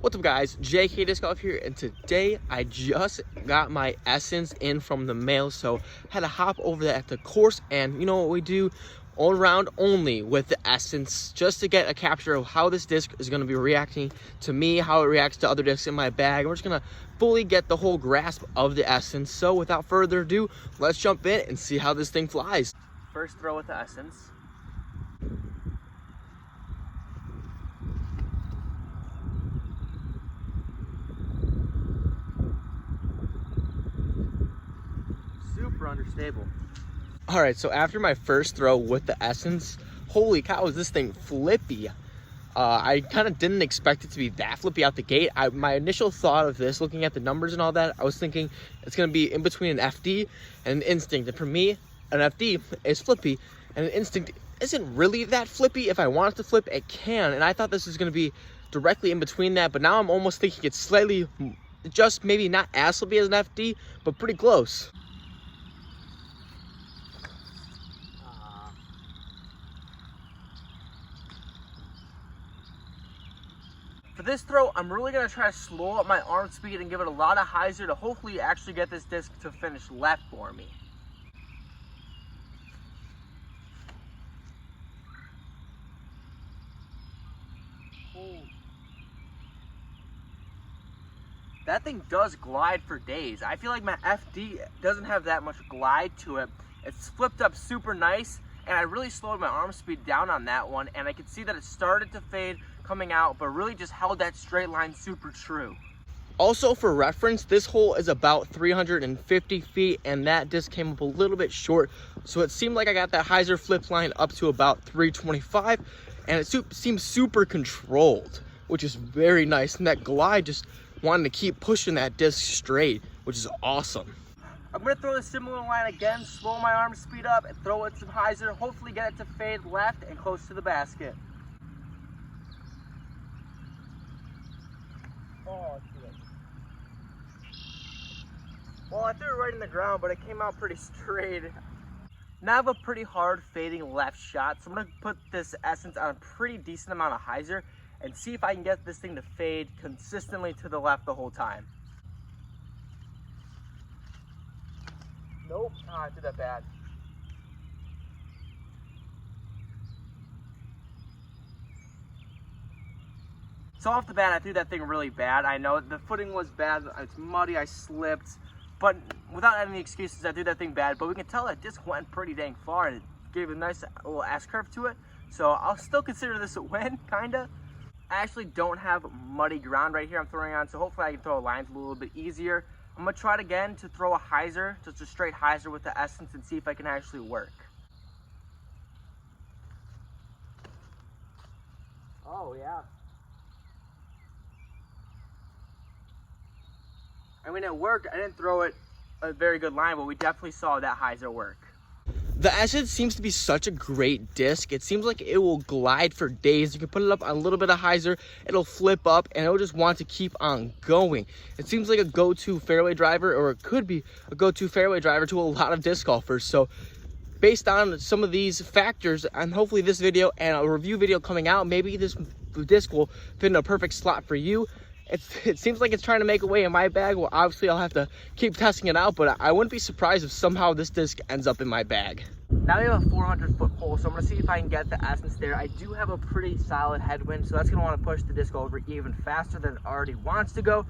What's up guys, JK Disc Golf here, and today I just got my Essence in from the mail, so had to hop over there at the course, and you know what we do all around only with the Essence, just to get a capture of how this disc is going to be reacting to me, how it reacts to other discs in my bag. We're just going to fully get the whole grasp of the Essence, so without further ado, let's jump in and see how this thing flies. First throw with the Essence. Super unstable. All right, so after my first throw with the Essence, holy cow, is this thing flippy. I kind of didn't expect it to be that flippy out the gate. My initial thought of this, looking at the numbers and all that, I was thinking it's going to be in between an FD and an Instinct. And for me, an FD is flippy, and an Instinct isn't really that flippy. If I want it to flip, it can. And I thought this was going to be directly in between that, but now I'm almost thinking it's slightly, just maybe not as flippy as an FD, but pretty close. For this throw, I'm really going to try to slow up my arm speed and give it a lot of hyzer to hopefully actually get this disc to finish left for me. That thing does glide for days. I feel like my FD doesn't have that much glide to it. It's flipped up super nice, and I really slowed my arm speed down on that one, and I could see that it started to fade coming out, but really just held that straight line super true. Also, for reference, this hole is about 350 feet, and that disc came up a little bit short, so it seemed like I got that hyzer flip line up to about 325, and it seems super controlled, which is very nice, and that glide just wanted to keep pushing that disc straight, which is awesome. I'm going to throw a similar line again, slow my arm speed up, and throw it some hyzer, hopefully get it to fade left and close to the basket. Oh, well, I threw it right in the ground, but it came out pretty straight. Now I have a pretty hard fading left shot, so I'm going to put this Essence on a pretty decent amount of hyzer and see if I can get this thing to fade consistently to the left the whole time. Nope, I did that bad. So off the bat, I threw that thing really bad. I know the footing was bad, it's muddy, I slipped, but without any excuses, I threw that thing bad. But we can tell that disc went pretty dang far, and it gave a nice little S curve to it. So I'll still consider this a win, kinda. I actually don't have muddy ground right here I'm throwing on, so hopefully I can throw lines a little bit easier. I'm gonna try it again to throw a hyzer, just a straight hyzer with the Essence, and see if I can actually work. Oh yeah. I mean, it worked. I didn't throw it a very good line, but we definitely saw that hyzer work. The Essence seems to be such a great disc. It seems like it will glide for days. You can put it up on a little bit of hyzer, it'll flip up, and it'll just want to keep on going. It seems like a go-to fairway driver, or it could be a go-to fairway driver to a lot of disc golfers. So based on some of these factors, and hopefully this video and a review video coming out, maybe this disc will fit in a perfect slot for you. It seems like it's trying to make a way in my bag. Well, obviously I'll have to keep testing it out, but I wouldn't be surprised if somehow this disc ends up in my bag. Now we have a 400-foot hole, so I'm going to see if I can get the Essence there. I do have a pretty solid headwind, so that's going to want to push the disc over even faster than it already wants to go.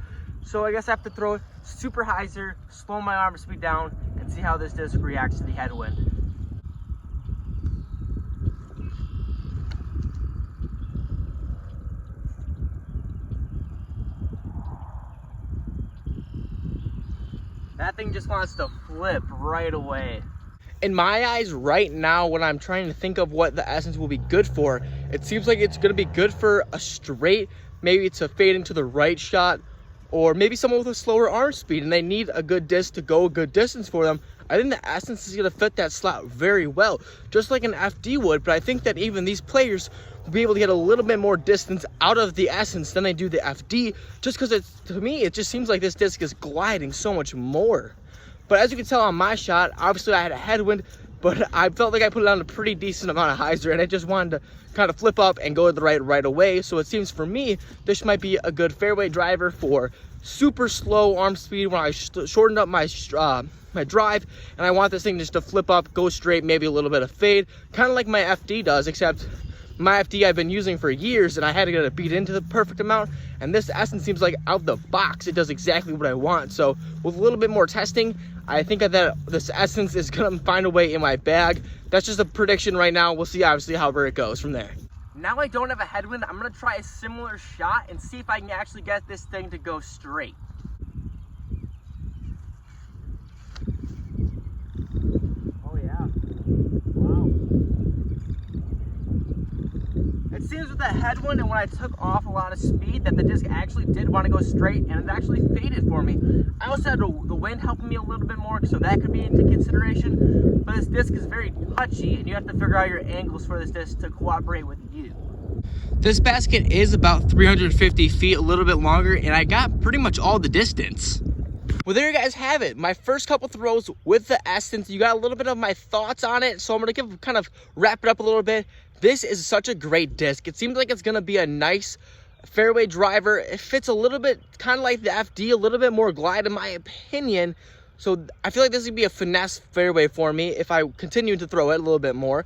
So I guess I have to throw super hyzer, slow my arm speed down, and see how this disc reacts to the headwind. That thing just wants to flip right away. In my eyes right now, when I'm trying to think of what the Essence will be good for, it seems like it's going to be good for a straight, maybe it's a fade into the right shot, or maybe someone with a slower arm speed and they need a good disc to go a good distance for them. I think the Essence is going to fit that slot very well, just like an FD would, but I think that even these players will be able to get a little bit more distance out of the Essence than they do the FD, just because to me, it just seems like this disc is gliding so much more. But as you can tell on my shot, obviously I had a headwind, but I felt like I put it on a pretty decent amount of hyzer, and I just wanted to kind of flip up and go to the right away. So it seems for me, this might be a good fairway driver for super slow arm speed when I shortened up my my drive, and I want this thing just to flip up, go straight, maybe a little bit of fade, kind of like my FD does, except my FD I've been using for years and I had to get it beat into the perfect amount, and this Essence seems like out the box it does exactly what I want. So with a little bit more testing, I think that this Essence is gonna find a way in my bag. That's just a prediction right now. We'll see obviously however it goes from there. Now I don't have a headwind, I'm gonna try a similar shot and see if I can actually get this thing to go straight. Oh yeah, wow. It seems with that headwind and when I took off a lot of speed that the disc actually did want to go straight, and it actually faded for me. I also had the wind helping me a little bit more, so that could be into consideration. But this disc is very touchy, and you have to figure out your angles for this disc to cooperate with you. This basket is about 350 feet, a little bit longer, and I got pretty much all the distance. Well, there you guys have it. My first couple throws with the Essence. You got a little bit of my thoughts on it, so I'm gonna kind of wrap it up a little bit. This is such a great disc. It seems like it's gonna be a nice fairway driver. It fits a little bit kind of like the FD, a little bit more glide in my opinion. So I feel like this would be a finesse fairway for me if I continue to throw it a little bit more.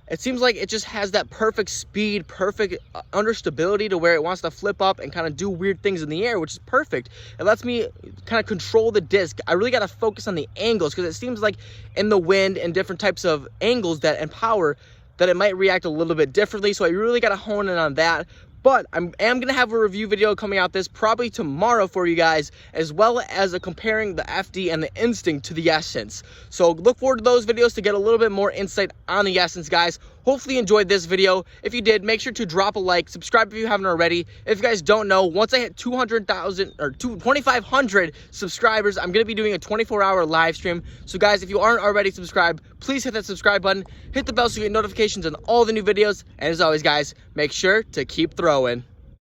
It seems like it just has that perfect speed, perfect understability to where it wants to flip up and kind of do weird things in the air, which is perfect. It lets me kind of control the disc. I really got to focus on the angles because it seems like in the wind and different types of angles that and power that it might react a little bit differently. So I really got to hone in on that. But I am going to have a review video coming out this probably tomorrow for you guys, as well as comparing the FD and the Instinct to the Essence. So look forward to those videos to get a little bit more insight on the Essence, guys. Hopefully you enjoyed this video. If you did, make sure to drop a like, subscribe if you haven't already. If you guys don't know, once I hit 200,000 or 2,500 subscribers, I'm going to be doing a 24-hour live stream. So guys, if you aren't already subscribed, please hit that subscribe button, hit the bell so you get notifications on all the new videos. And as always, guys, make sure to keep throwing.